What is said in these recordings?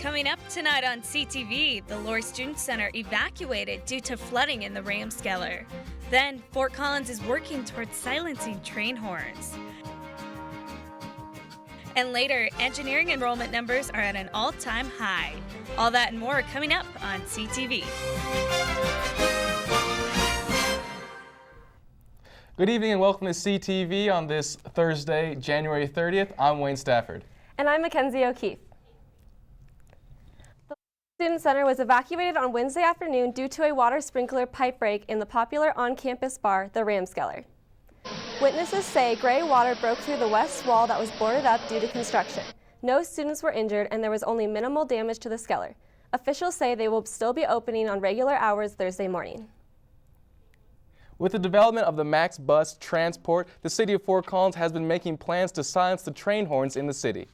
Coming up tonight on CTV, the Lory Student Center evacuated due to flooding in the Ramskeller. Then, Fort Collins is working towards silencing train horns. And later, engineering enrollment numbers are at an all-time high. All that and more coming up on CTV. Good evening and welcome to CTV on this Thursday, January 30th. I'm Wayne Stafford. And I'm Mackenzie O'Keefe. The Student Center was evacuated on Wednesday afternoon due to a water sprinkler pipe break in the popular on-campus bar, the Ramskeller. Witnesses say gray water broke through the west wall that was boarded up due to construction. No students were injured and there was only minimal damage to the skeller. Officials say they will still be opening on regular hours Thursday morning. With the development of the MAX bus transport, the city of Fort Collins has been making plans to silence the train horns in the city.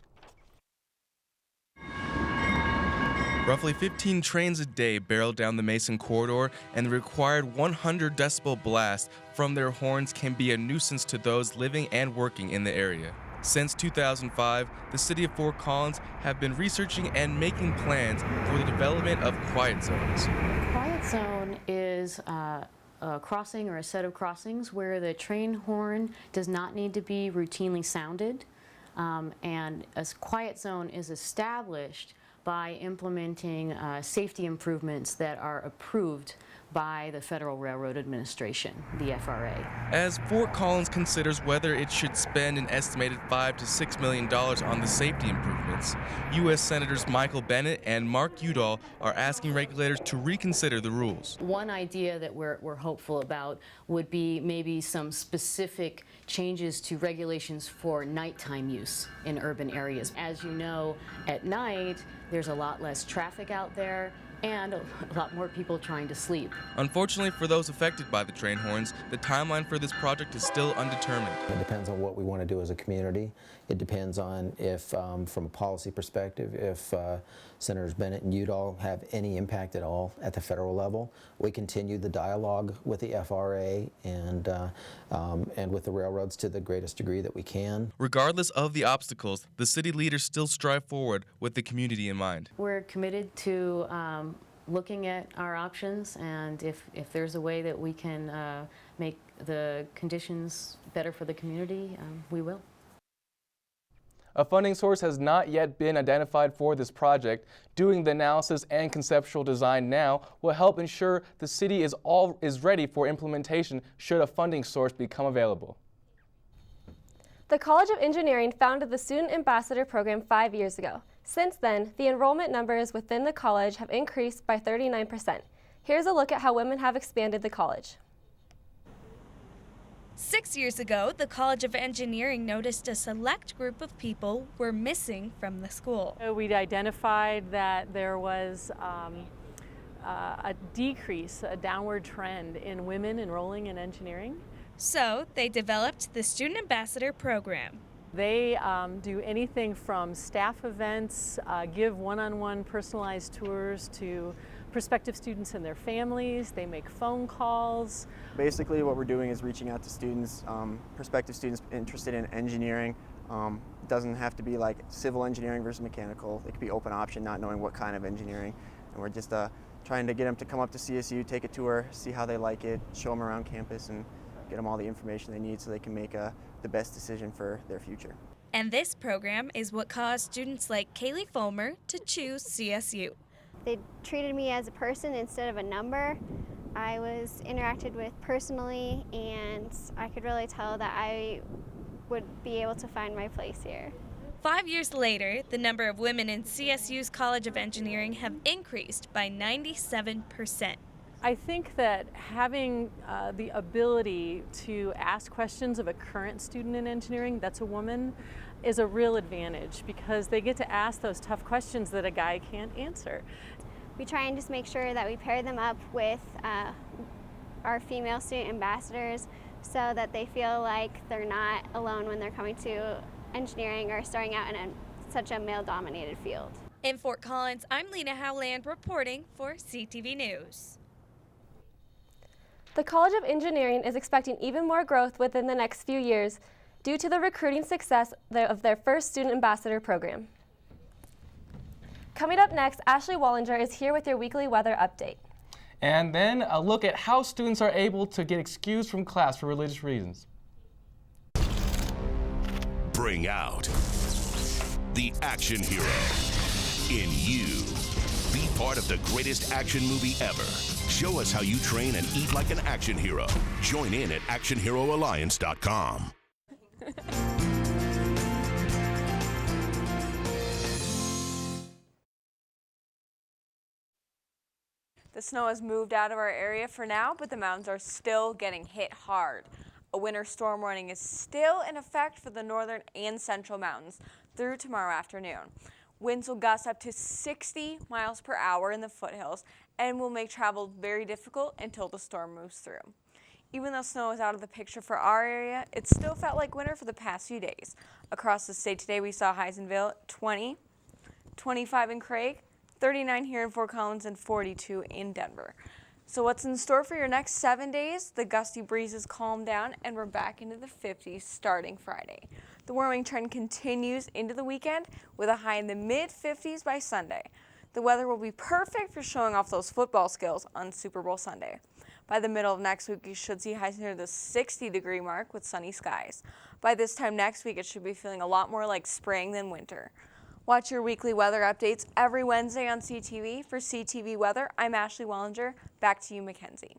Roughly 15 trains a day barrel down the Mason corridor, and the required 100 decibel blast from their horns can be a nuisance to those living and working in the area. Since 2005, the city of Fort Collins have been researching and making plans for the development of quiet zones. Quiet zone is a crossing or a set of crossings where the train horn does not need to be routinely sounded, and a quiet zone is established by implementing safety improvements that are approved by the Federal Railroad Administration, the FRA. As Fort Collins considers whether it should spend an estimated $5 to $6 million on the safety improvements, U.S. Senators Michael Bennet and Mark Udall are asking regulators to reconsider the rules. One idea that we're hopeful about would be maybe some specific changes to regulations for nighttime use in urban areas. As you know, at night, there's a lot less traffic out there and a lot more people trying to sleep. Unfortunately for those affected by the train horns, the timeline for this project is still undetermined. It depends on what we want to do as a community. It depends on if, from a policy perspective, if Senators Bennet and Udall have any impact at all at the federal level. We continue the dialogue with the FRA and with the railroads to the greatest degree that we can. Regardless of the obstacles, the city leaders still strive forward with the community in mind. We're committed to looking at our options, and if there's a way that we can make the conditions better for the community, we will. A funding source has not yet been identified for this project. Doing the analysis and conceptual design now will help ensure the city is ready for implementation should a funding source become available. The College of Engineering founded the Student Ambassador Program 5 years ago. Since then, the enrollment numbers within the college have increased by 39%. Here's a look at how women have expanded the college. 6 years ago, the College of Engineering noticed a select group of people were missing from the school. We'd identified that there was a decrease, a downward trend in women enrolling in engineering. So they developed the Student Ambassador Program. They do anything from staff events, give one-on-one personalized tours to prospective students and their families. They make phone calls. Basically what we're doing is reaching out to students, prospective students interested in engineering. It doesn't have to be like civil engineering versus mechanical. It could be open option, not knowing what kind of engineering. And we're just trying to get them to come up to CSU, take a tour, see how they like it, show them around campus, and get them all the information they need so they can make the best decision for their future. And this program is what caused students like Kaylee Fulmer to choose CSU. They treated me as a person instead of a number. I was interacted with personally, and I could really tell that I would be able to find my place here. 5 years later, the number of women in CSU's College of Engineering have increased by 97%. I think that having the ability to ask questions of a current student in engineering that's a woman is a real advantage because they get to ask those tough questions that a guy can't answer. We try and just make sure that we pair them up with our female student ambassadors so that they feel like they're not alone when they're coming to engineering or starting out in such a male-dominated field. In Fort Collins, I'm Lena Howland reporting for CTV News. The College of Engineering is expecting even more growth within the next few years due to the recruiting success of their first Student Ambassador Program. Coming up next, Ashley Wallinger is here with your weekly weather update. And then a look at how students are able to get excused from class for religious reasons. Bring out the action hero in you. Be part of the greatest action movie ever. Show us how you train and eat like an action hero. Join in at actionheroalliance.com. The snow has moved out of our area for now, but the mountains are still getting hit hard. A winter storm warning is still in effect for the northern and central mountains through tomorrow afternoon. Winds will gust up to 60 miles per hour in the foothills and will make travel very difficult until the storm moves through. Even though snow is out of the picture for our area, it still felt like winter for the past few days. Across the state today, we saw highs in Vail 20, 25 in Craig, 39 here in Fort Collins, and 42 in Denver. So what's in store for your next 7 days? The gusty breezes calm down and we're back into the 50s starting Friday. The warming trend continues into the weekend with a high in the mid-50s by Sunday. The weather will be perfect for showing off those football skills on Super Bowl Sunday. By the middle of next week, you should see highs near the 60-degree mark with sunny skies. By this time next week, it should be feeling a lot more like spring than winter. Watch your weekly weather updates every Wednesday on CTV. For CTV Weather, I'm Ashley Wallinger. Back to you, Mackenzie.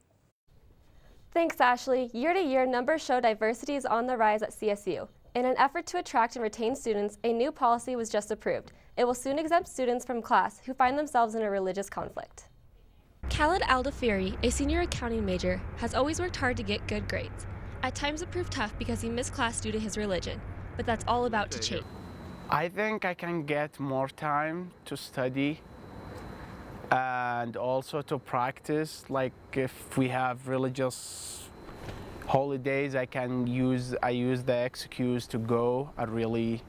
Thanks, Ashley. Year to year, numbers show diversity is on the rise at CSU. In an effort to attract and retain students, a new policy was just approved. It will soon exempt students from class who find themselves in a religious conflict. Khaled Aldafiri, a senior accounting major, has always worked hard to get good grades. At times it proved tough because he missed class due to his religion, but that's all about to change. I think I can get more time to study and also to practice. Like if we have religious holidays, I use the excuse to go and really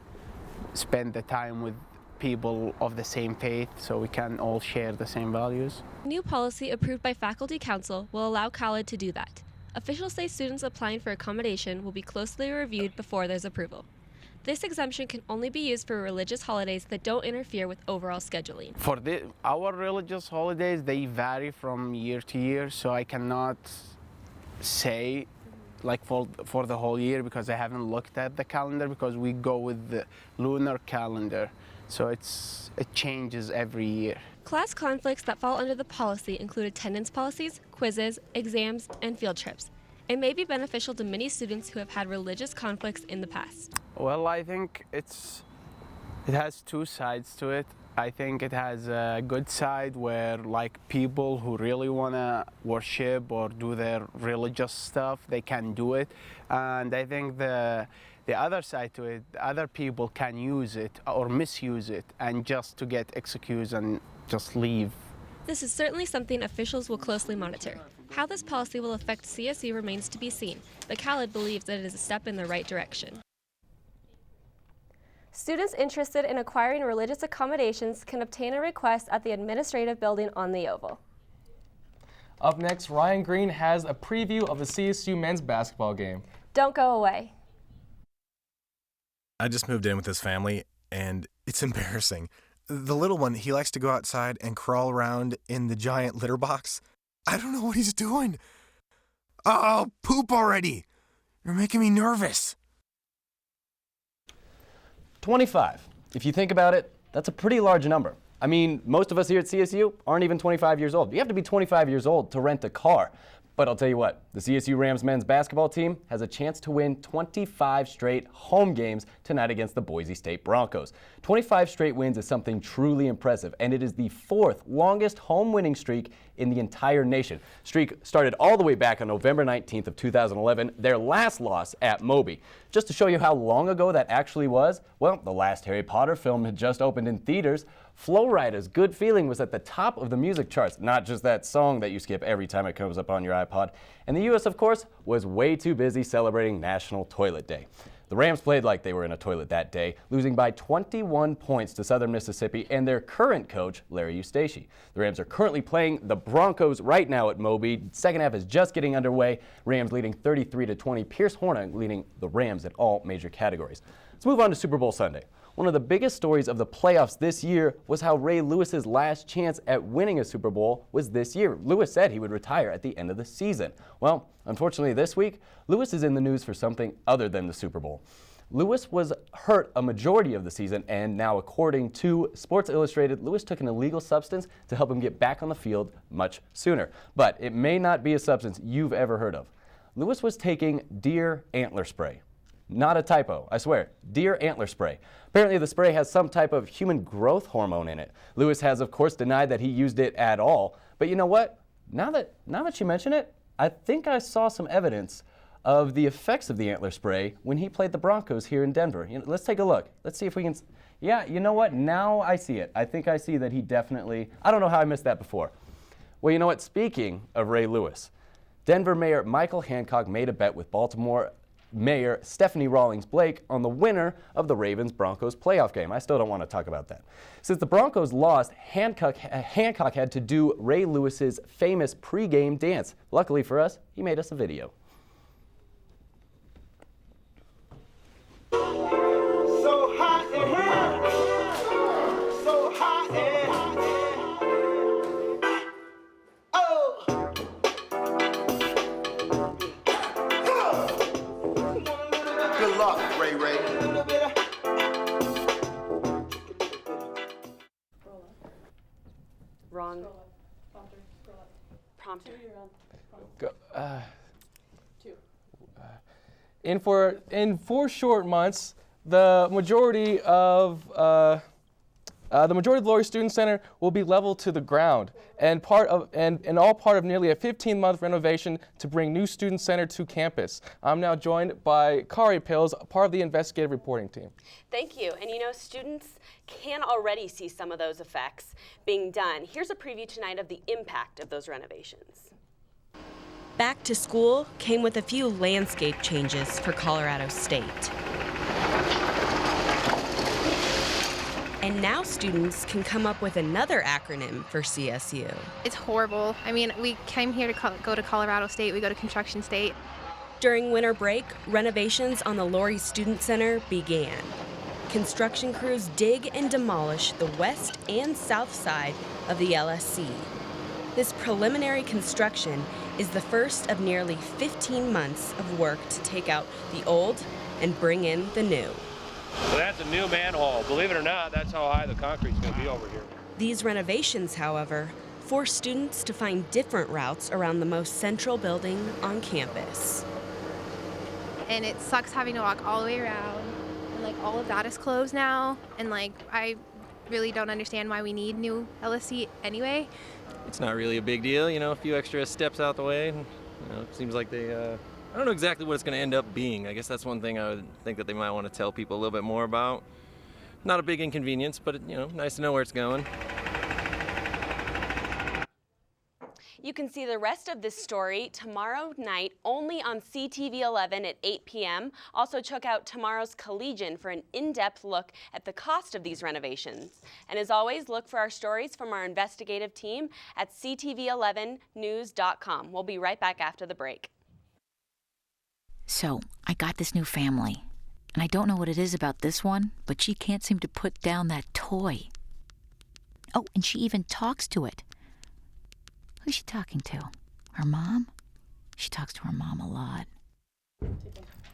spend the time with people of the same faith so we can all share the same values. New policy approved by Faculty Council will allow Khaled to do that. Officials say students applying for accommodation will be closely reviewed before there's approval. This exemption can only be used for religious holidays that don't interfere with overall scheduling. For our religious holidays, they vary from year to year, so I cannot say like for the whole year because I haven't looked at the calendar because we go with the lunar calendar, so it changes every year. Class conflicts that fall under the policy include attendance policies, quizzes, exams, and field trips. It may be beneficial to many students who have had religious conflicts in the past. Well, I think it has two sides to it. I think it has a good side where like people who really want to worship or do their religious stuff, they can do it. And I think the other side to it, other people can use it or misuse it and just to get excused and just leave. This is certainly something officials will closely monitor. How this policy will affect CSU remains to be seen, but Khaled believes that it is a step in the right direction. Students interested in acquiring religious accommodations can obtain a request at the administrative building on the Oval. Up next, Ryan Green has a preview of the CSU men's basketball game. Don't go away. I just moved in with his family, and it's embarrassing. The little one, he likes to go outside and crawl around in the giant litter box. I don't know what he's doing. Oh, poop already. You're making me nervous. 25. If you think about it, that's a pretty large number. I mean, most of us here at CSU aren't even 25 years old. You have to be 25 years old to rent a car. But I'll tell you what, the CSU Rams men's basketball team has a chance to win 25 straight home games tonight against the Boise State Broncos. 25 straight wins is something truly impressive, and it is the fourth longest home winning streak in the entire nation. Streak started all the way back on November 19th of 2011, their last loss at Moby. Just to show you how long ago that actually was, well, the last Harry Potter film had just opened in theaters. Flo Rida's Good Feeling was at the top of the music charts, not just that song that you skip every time it comes up on your iPod. And the U.S., of course, was way too busy celebrating National Toilet Day. The Rams played like they were in a toilet that day, losing by 21 points to Southern Mississippi and their current coach, Larry Eustace. The Rams are currently playing the Broncos right now at Moby. Second half is just getting underway. Rams leading 33-20. Pierce Horna leading the Rams at all major categories. Let's move on to Super Bowl Sunday. One of the biggest stories of the playoffs this year was how Ray Lewis's last chance at winning a Super Bowl was this year. Lewis said he would retire at the end of the season. Well, unfortunately this week, Lewis is in the news for something other than the Super Bowl. Lewis was hurt a majority of the season, and now according to Sports Illustrated, Lewis took an illegal substance to help him get back on the field much sooner. But it may not be a substance you've ever heard of. Lewis was taking deer antler spray. Not a typo, I swear. Deer antler spray. Apparently the spray has some type of human growth hormone in it. Lewis has of course denied that he used it at all. But you know what? Now that you mention it, I think I saw some evidence of the effects of the antler spray when he played the Broncos here in Denver. Let's take a look. Let's see if we can. Yeah, you know what? Now I see it. I think I see that he definitely. I don't know how I missed that before. Well, you know what? Speaking of Ray Lewis, Denver Mayor Michael Hancock made a bet with Baltimore Mayor Stephanie Rawlings Blake on the winner of the Ravens-Broncos playoff game. I still don't want to talk about that. Since the Broncos lost, Hancock had to do Ray Lewis's famous pregame dance. Luckily for us, he made us a video. So hot in here, so hot in oh. Good luck, Ray Ray. Wrong. Prompter. Go, In 4 short months, the majority of the Lory Student Center will be leveled to the ground, and all part of nearly a 15-month renovation to bring new student center to campus. I'm now joined by Kari Pills, part of the investigative reporting team. Thank you. And you know, students can already see some of those effects being done. Here's a preview tonight of the impact of those renovations. Back to school came with a few landscape changes for Colorado State. And now students can come up with another acronym for CSU. It's horrible. I mean, we came here to go to Colorado State, we go to Construction State. During winter break, renovations on the Lory Student Center began. Construction crews dig and demolish the west and south side of the LSC. This preliminary construction is the first of nearly 15 months of work to take out the old and bring in the new. So that's a new manhole. Believe it or not, that's how high the concrete's going to be over here. These renovations, however, force students to find different routes around the most central building on campus. And it sucks having to walk all the way around. And like all of that is closed now. And like I really don't understand why we need new LSC anyway. It's not really a big deal, you know, a few extra steps out the way. You know, it seems like they, I don't know exactly what it's going to end up being. I guess that's one thing I would think that they might want to tell people a little bit more about. Not a big inconvenience, but, you know, nice to know where it's going. You can see the rest of this story tomorrow night only on CTV 11 at 8 p.m. Also check out tomorrow's Collegian for an in-depth look at the cost of these renovations. And as always, look for our stories from our investigative team at ctv11news.com. We'll be right back after the break. So, I got this new family, and I don't know what it is about this one, but she can't seem to put down that toy. Oh, and she even talks to it. Who's she talking to? Her mom? She talks to her mom a lot.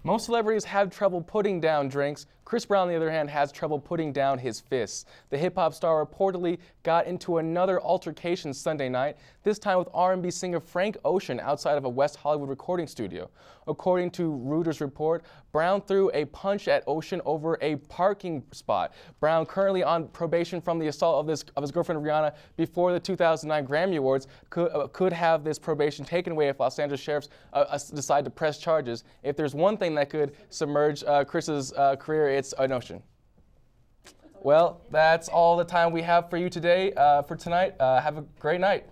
Most celebrities have trouble putting down drinks. Chris Brown, on the other hand, has trouble putting down his fists. The hip-hop star reportedly got into another altercation Sunday night, this time with R&B singer Frank Ocean outside of a West Hollywood recording studio. According to Reuters report, Brown threw a punch at Ocean over a parking spot. Brown, currently on probation from the assault of his girlfriend Rihanna before the 2009 Grammy Awards, could have this probation taken away if Los Angeles sheriffs decide to press charges. If there's one thing that could submerge Chris's career, it's an ocean. Well, that's all the time we have for you today, for tonight. Have a great night.